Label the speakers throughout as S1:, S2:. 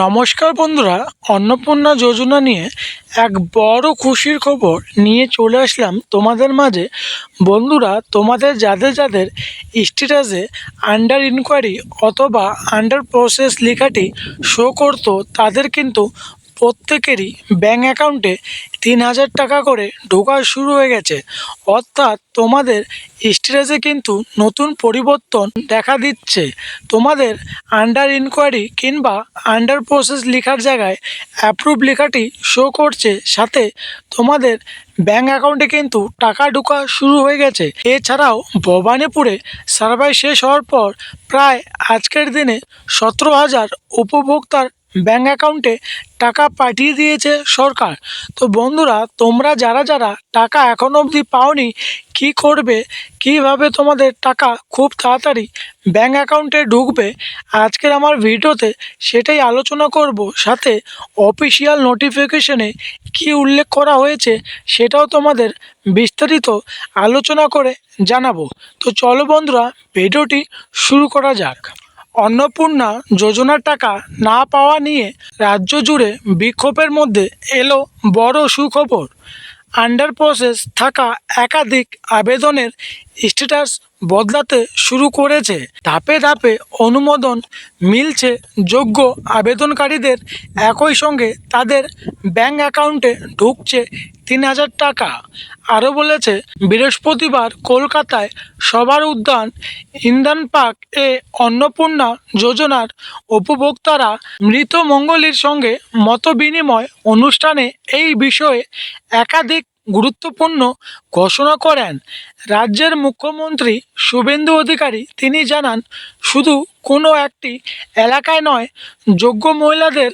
S1: নমস্কার বন্ধুরা, অন্নপূর্ণা যোজনা নিয়ে এক বড় খুশির খবর নিয়ে চলে আসলাম তোমাদের মাঝে। বন্ধুরা, তোমাদের যাদের যাদের স্ট্যাটাসে আন্ডার ইনকোয়ারি অথবা আন্ডার প্রসেস লেখাটি শো করতো, তাদের কিন্তু প্রত্যেকেরই ব্যাঙ্ক অ্যাকাউন্টে ৩,০০০ টাকা করে ঢোকা শুরু হয়ে গেছে। অর্থাৎ তোমাদের স্ট্যাটাসে কিন্তু নতুন পরিবর্তন দেখা দিচ্ছে। তোমাদের আন্ডার ইনকোয়ারি কিংবা আন্ডার প্রসেস লেখার জায়গায় অ্যাপ্রুভ লেখাটি শো করছে, সাথে তোমাদের ব্যাঙ্ক অ্যাকাউন্টে কিন্তু টাকা ঢোকা শুরু হয়ে গেছে। এছাড়াও ভবানীপুরে সার্ভে শেষ হওয়ার পর প্রায় আজকের দিনে ১৭,০০০ উপভোক্তার ব্যাঙ্ক অ্যাকাউন্টে টাকা পাঠিয়ে দিয়েছে সরকার। তো বন্ধুরা, তোমরা যারা যারা টাকা এখনো অবধি পাওনি, কি করবে, কিভাবে তোমাদের টাকা খুব তাড়াতাড়ি ব্যাঙ্ক অ্যাকাউন্টে ঢুকবে, আজকের আমার ভিডিওতে সেটাই আলোচনা করব। সাথে অফিসিয়াল নোটিফিকেশনে কি উল্লেখ করা হয়েছে সেটাও তোমাদের বিস্তারিত আলোচনা করে জানাবো। তো চলো বন্ধুরা, ভিডিওটি শুরু করা যাক। অন্নপূর্ণা যোজনার টাকা না পাওয়া নিয়ে রাজ্য জুড়ে বিক্ষোভের মধ্যে এলো বড় সুখবর। আন্ডার প্রসেস থাকা একাধিক আবেদনের স্ট্যাটাস বদলাতে শুরু করেছে। ধাপে ধাপে অনুমোদন মিলছে যোগ্য আবেদনকারীদের, একই সঙ্গে তাদের ব্যাঙ্ক অ্যাকাউন্টে ঢুকছে ৩,০০০ টাকা। আরও বলেছে, বৃহস্পতিবার কলকাতায় সবার উদ্যান ইন্দ্রাণ পার্ক এ অন্নপূর্ণা যোজনার উপভোক্তারা মৃত মঙ্গলীর সঙ্গে মতবিনিময় অনুষ্ঠানে এই বিষয়ে একাধিক গুরুত্বপূর্ণ ঘোষণা করেন রাজ্যের মুখ্যমন্ত্রী শুভেন্দু অধিকারী। তিনি জানান, শুধু কোনো একটি এলাকায় নয়, যোগ্য মহিলাদের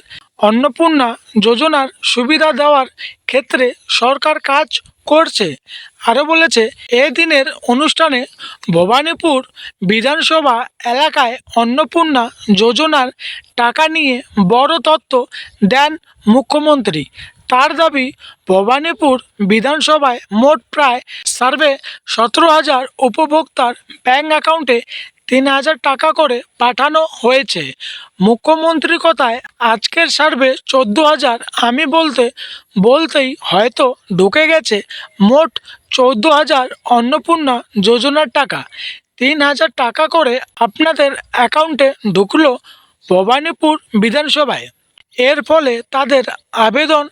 S1: অন্নপূর্ণা যোজনার সুবিধা দেওয়ার ক্ষেত্রে সরকার কাজ করছে। আরও বলেছে, এদিনের অনুষ্ঠানে ভবানীপুর বিধানসভা এলাকায় অন্নপূর্ণা যোজনার টাকা নিয়ে বড় তথ্য দেন মুখ্যমন্ত্রী। তার দাবি, ভবানীপুর বিধানসভায় মোট প্রায় ১৭,০০০ উপভোক্তার ব্যাঙ্ক অ্যাকাউন্টে ৩,০০০ টাকা করে পাঠানো হয়েছে। মুখ্যমন্ত্রীর কথায়, আজকের সার্ভে ১৪,০০০ আমি বলতেই হয়তো ঢুকে গেছে মোট ১৪,০০০ অন্নপূর্ণা যোজনার টাকা। ৩,০০০ টাকা করে আপনাদের অ্যাকাউন্টে ঢুকলো ভবানীপুর বিধানসভায়। এর ফলে তাদের আবেদন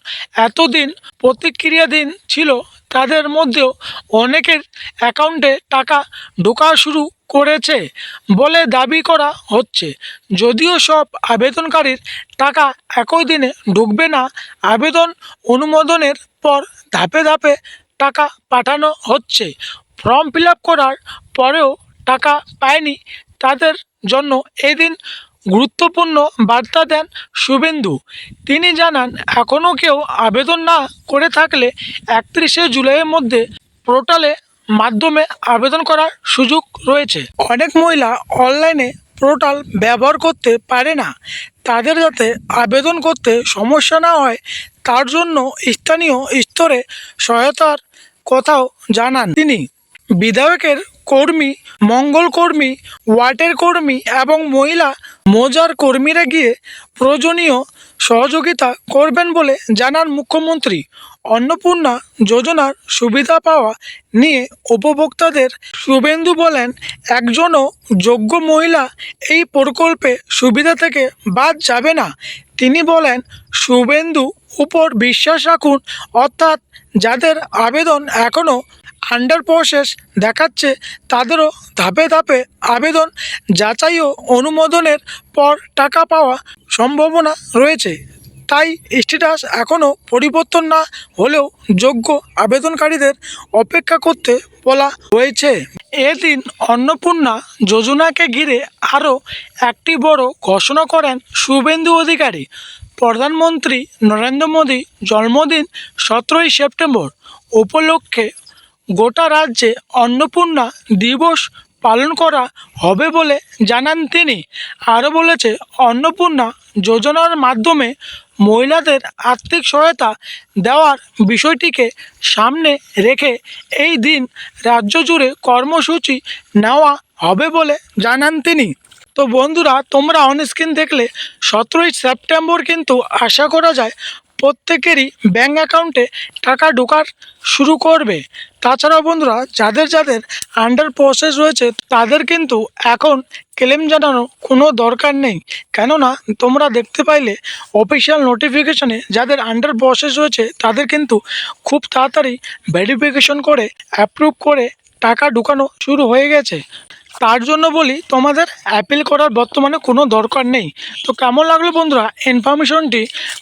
S1: এতদিন প্রতিক্রিয়াধীন ছিল, তাদের মধ্যেও অনেকের অ্যাকাউন্টে টাকা ঢোকা শুরু করেছে বলে দাবি করা হচ্ছে। যদিও সব আবেদনকারীর টাকা একই দিনে ঢুকবে না, আবেদন অনুমোদনের পর ধাপে ধাপে টাকা পাঠানো হচ্ছে। ফর্ম ফিল আপ করার পরেও টাকা পায়নি তাদের জন্য এদিন গুরুত্বপূর্ণ বার্তা দেন শুভেন্দু। তিনি জানান, এখনও কেউ আবেদন না করে থাকলে ৩১শে জুলাইয়ের মধ্যে পোর্টালে মাধ্যমে আবেদন করার সুযোগ রয়েছে। অনেক মহিলা অনলাইনে পোর্টাল ব্যবহার করতে পারে না, তাদের যাতে আবেদন করতে সমস্যা না হয় তার জন্য স্থানীয় স্তরে সহায়তার কথাও জানান তিনি। বিধায়কের কর্মী, মঙ্গল কর্মী, ওয়ার্ডের কর্মী এবং মহিলা মোজার কর্মীরা গিয়ে প্রয়োজনীয় সহযোগিতা করবেন বলে জানান মুখ্যমন্ত্রী। অন্নপূর্ণা যোজনার সুবিধা পাওয়া নিয়ে উপভোক্তাদের শুভেন্দু বলেন, একজনও যোগ্য মহিলা এই প্রকল্পে সুবিধা থেকে বাদ যাবে না। তিনি বলেন, শুভেন্দু উপর বিশ্বাস রাখুন, অর্থাৎ যাদের আবেদন এখনও আন্ডার প্রসেস দেখাচ্ছে তাদেরও ধাপে ধাপে আবেদন যাচাই ও অনুমোদনের পর টাকা পাওয়া সম্ভাবনা রয়েছে। তাই স্ট্যাটাস এখনও পরিবর্তন না হলেও যোগ্য আবেদনকারীদের অপেক্ষা করতে বলা হয়েছে। এদিন অন্নপূর্ণা যোজনাকে ঘিরে আরও একটি বড় ঘোষণা করেন শুভেন্দু অধিকারী। প্রধানমন্ত্রী নরেন্দ্র মোদী জন্মদিন ১৭ই সেপ্টেম্বর উপলক্ষে গোটা রাজ্যে অন্নপূর্ণা দিবস পালন করা হবে বলে জানান তিনি। আরও বলেছে, অন্নপূর্ণা যোজনার মাধ্যমে মহিলাদের আর্থিক সহায়তা দেওয়ার বিষয়টিকে সামনে রেখে এই দিন রাজ্য জুড়ে কর্মসূচি নেওয়া হবে বলে জানান তিনি। তো বন্ধুরা, তোমরা অন স্ক্রিন দেখলে 17ই সেপ্টেম্বর কিন্তু আশা করা যায় প্রত্যেকেরই ব্যাঙ্ক অ্যাকাউন্টে টাকা ঢোকার শুরু করবে। তাছাড়াও বন্ধুরা, যাদের যাদের আন্ডার প্রসেস রয়েছে তাদের কিন্তু এখন ক্লেম জানানোর কোনো দরকার নেই, কেননা তোমরা দেখতে পাইলে অফিসিয়াল নোটিফিকেশনে যাদের আন্ডার প্রসেস রয়েছে তাদের কিন্তু খুব তাড়াতাড়ি ভেরিফিকেশন করে অ্যাপ্রুভ করে টাকা ঢুকানো শুরু হয়ে গেছে। তার জন্য বলি, তোমাদের অ্যাপিল করার বর্তমানে কোনো দরকার নেই। তো কেমন লাগলো বন্ধুরা ইনফরমেশনটি,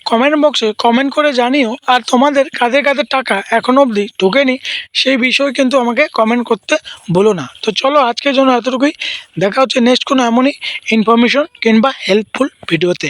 S1: কমেন্ট বক্সে কমেন্ট করে জানিও। আর তোমাদের কাদের কাদের টাকা এখনও অবধি ঢোকেনি সেই বিষয়ে কিন্তু আমাকে কমেন্ট করতে ভুলো না। তো চলো আজকের জন্য এতটুকুই, দেখা হচ্ছে নেক্সট কোনো এমনই ইনফরমেশন কিংবা হেল্পফুল ভিডিওতে।